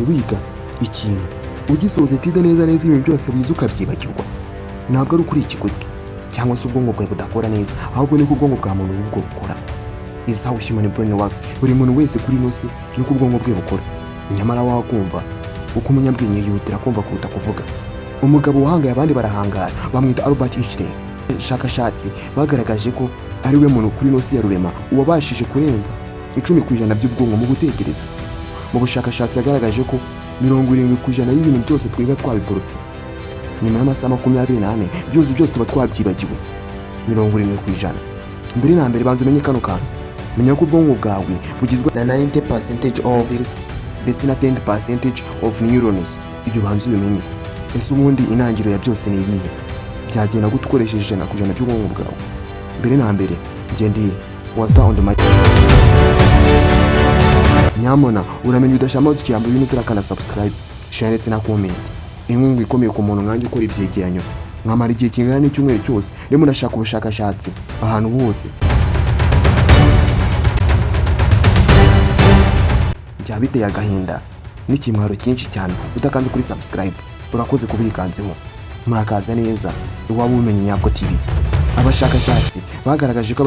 wiga ikintu ugisoze tide neza ibintu byose wize ukabyibagirwa, ntabwo ari ukuri ikigutwi cyangwa se ubwonko bwawe budakora neza, ahubwo niko ubwonko bwa muntu ubwo bukora. Is how human brain works. Buri muntu wese kuri ino si niko ubwonko bwe bukora. Nyamara wakumva uko umunyabwenge yihutira kumva kuruta kuvuga. Umugabo wahangaye abandi barahangara bamwita Albert Einstein. Shakashatsi bagaragaje ko ari we muntu kuri ino si ya rurema uwabashije kurenza 10% by'ubwonko mu gutekereza. Mu bushakashatsi yagaragaje ko 70% y'ibintu byose twiga twabiborotse nyuma y'amasaha 24 byose tuba twabyibagiwe. 70%. Mbere na mbere banze umenye kano kantu, menya ko ubwonko bwawe bugizwe na 90% of cells ndetse na 10% of neurons. Ibyo banze ubimenye. Ese ubundi intangiriro ya byose ni iyihe? Byagenda gute ukoresheje 100% by'ubwonko bwawe? Mbere na mbere ngendi was on the mic. Nyamona uramenye udashama udukiyambo ibintu turakana subscribe, share ndetse na comment. Inkungu ikomeye ku muntu nkanjye ukora ibyegeranyo nkamara igihe kingana n'icyumweru cyose ndimo ndashaka ubushakashatsi ahantu hose. Bya biteye agahinda n'ikimwaro cyinshi cyane utakanze kuri subscribe. Urakoze kubikanzeho. Murakaza neza iwabo umenye yabwo TV. Abashakashatsi bagaragaje ko